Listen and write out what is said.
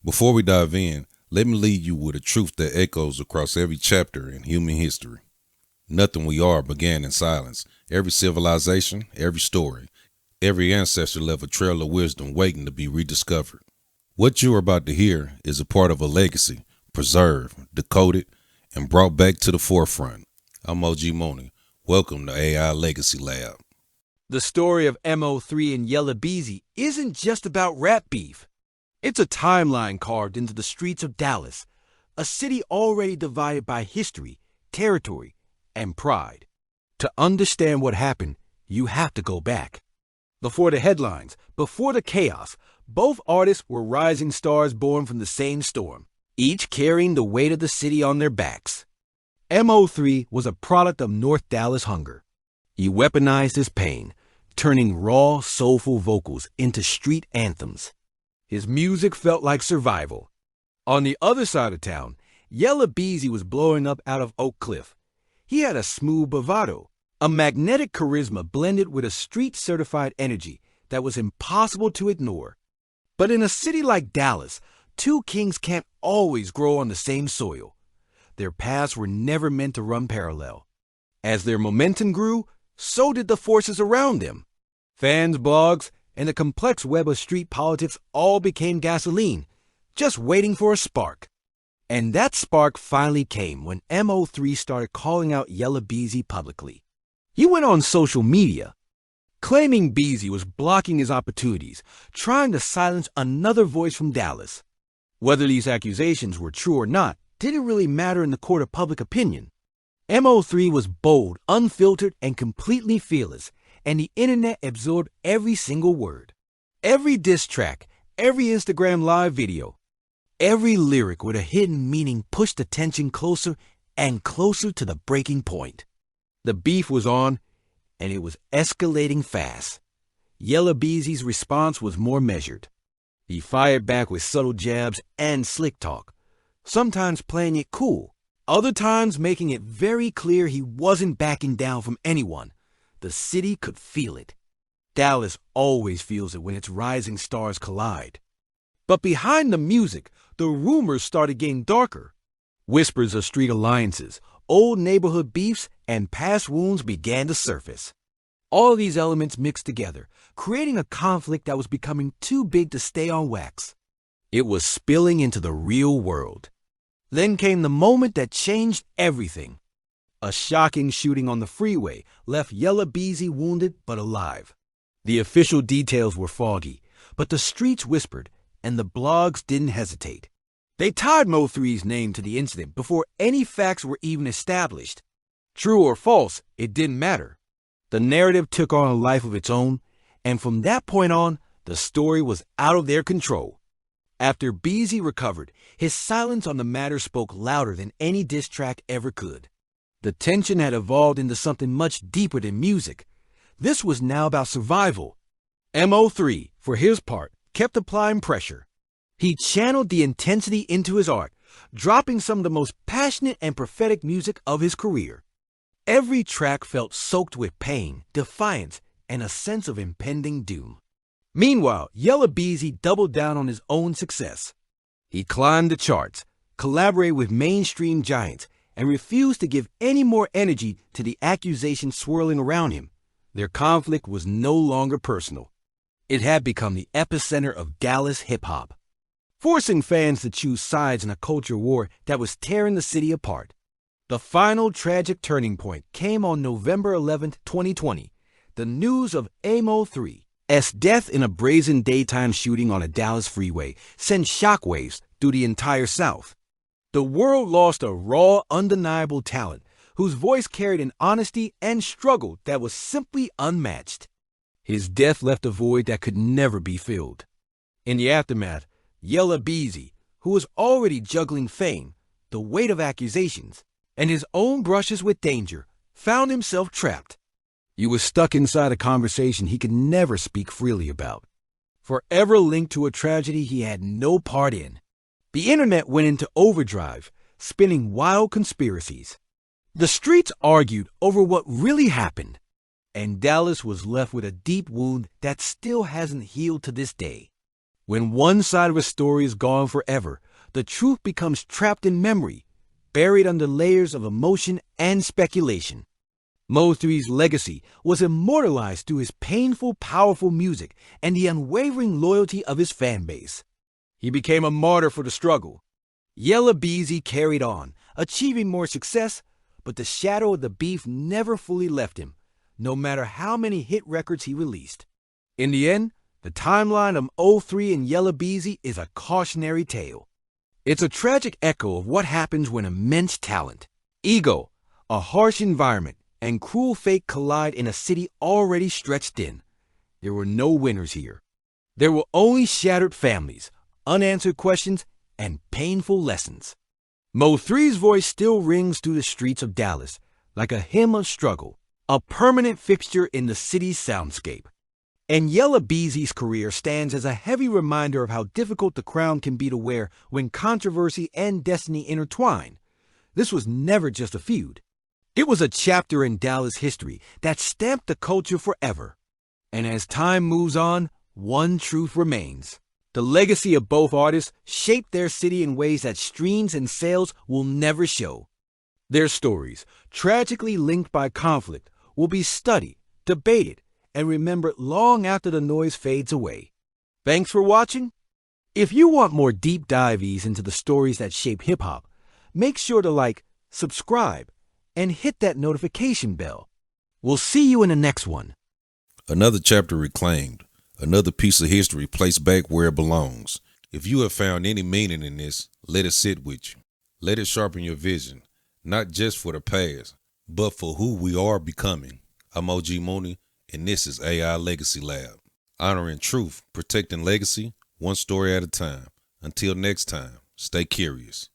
Before we dive in, let me leave you with a truth that echoes across every chapter in human history. Nothing we are began in silence. Every civilization, every story, every ancestor left a trail of wisdom waiting to be rediscovered. What you are about to hear is a part of a legacy, preserved, decoded, and brought back to the forefront. I'm OG Mooney. Welcome to AI Legacy Lab. The story of MO3 and Yella Beezy isn't just about rap beef. It's a timeline carved into the streets of Dallas, a city already divided by history, territory, and pride. To understand what happened, you have to go back. Before the headlines, before the chaos, both artists were rising stars born from the same storm, each carrying the weight of the city on their backs. MO3 was a product of North Dallas hunger. He weaponized his pain, turning raw, soulful vocals into street anthems. His music felt like survival. On the other side of town, Yella Beezy was blowing up out of Oak Cliff. He had a smooth bravado, a magnetic charisma blended with a street-certified energy that was impossible to ignore. But in a city like Dallas, two kings can't always grow on the same soil. Their paths were never meant to run parallel. As their momentum grew, so did the forces around them. Fans, blogs, and the complex web of street politics all became gasoline, just waiting for a spark. And that spark finally came when MO3 started calling out Yella Beezy publicly. He went on social media, claiming Beezy was blocking his opportunities, trying to silence another voice from Dallas. Whether these accusations were true or not didn't really matter in the court of public opinion. MO3 was bold, unfiltered, and completely fearless, and the internet absorbed every single word. Every diss track, every Instagram live video, every lyric with a hidden meaning pushed the tension closer and closer to the breaking point. The beef was on, and it was escalating fast. Yella Beezy's response was more measured. He fired back with subtle jabs and slick talk, sometimes playing it cool, other times making it very clear he wasn't backing down from anyone. The city could feel it. Dallas always feels it when its rising stars collide. But behind the music, the rumors started getting darker. Whispers of street alliances, old neighborhood beefs, and past wounds began to surface. All these elements mixed together, creating a conflict that was becoming too big to stay on wax. It was spilling into the real world. Then came the moment that changed everything. A shocking shooting on the freeway left Yella Beezy wounded but alive. The official details were foggy, but the streets whispered, and the blogs didn't hesitate. They tied MO3's name to the incident before any facts were even established. True or false, it didn't matter. The narrative took on a life of its own, and from that point on, the story was out of their control. After Beezy recovered, his silence on the matter spoke louder than any diss track ever could. The tension had evolved into something much deeper than music. This was now about survival. MO3, for his part, kept applying pressure. He channeled the intensity into his art, dropping some of the most passionate and prophetic music of his career. Every track felt soaked with pain, defiance, and a sense of impending doom. Meanwhile, Yella Beezy doubled down on his own success. He climbed the charts, collaborated with mainstream giants, and refused to give any more energy to the accusations swirling around him. Their conflict was no longer personal. It had become the epicenter of Dallas hip-hop, forcing fans to choose sides in a culture war that was tearing the city apart. The final tragic turning point came on November 11, 2020. The news of MO3's death in a brazen daytime shooting on a Dallas freeway sent shockwaves through the entire South. The world lost a raw, undeniable talent whose voice carried an honesty and struggle that was simply unmatched. His death left a void that could never be filled. In the aftermath, Yella Beezy, who was already juggling fame, the weight of accusations, and his own brushes with danger, found himself trapped. He was stuck inside a conversation he could never speak freely about, forever linked to a tragedy he had no part in. The internet went into overdrive, spinning wild conspiracies. The streets argued over what really happened, and Dallas was left with a deep wound that still hasn't healed to this day. When one side of a story is gone forever, the truth becomes trapped in memory, buried under layers of emotion and speculation. MO3's legacy was immortalized through his painful, powerful music and the unwavering loyalty of his fan base. He became a martyr for the struggle. Yella Beezy carried on, achieving more success, but the shadow of the beef never fully left him, no matter how many hit records he released. In the end, the timeline of MO3 and Yella Beezy is a cautionary tale. It's a tragic echo of what happens when immense talent, ego, a harsh environment, and cruel fate collide in a city already stretched thin. There were no winners here. There were only shattered families, unanswered questions, and painful lessons. MO3's voice still rings through the streets of Dallas like a hymn of struggle, a permanent fixture in the city's soundscape. And Yella Beezy's career stands as a heavy reminder of how difficult the crown can be to wear when controversy and destiny intertwine. This was never just a feud. It was a chapter in Dallas history that stamped the culture forever. And as time moves on, one truth remains. The legacy of both artists shaped their city in ways that streams and sales will never show. Their stories, tragically linked by conflict, will be studied, debated, and remembered long after the noise fades away. Thanks for watching. If you want more deep dives into the stories that shape hip-hop, make sure to like, subscribe, and hit that notification bell. We'll see you in the next one. Another chapter reclaimed, another piece of history placed back where it belongs. If you have found any meaning in this, let it sit with you. Let it sharpen your vision, not just for the past, but for who we are becoming. I'm OG Mooney, and this is AI Legacy Lab. Honoring truth, protecting legacy, one story at a time. Until next time, stay curious.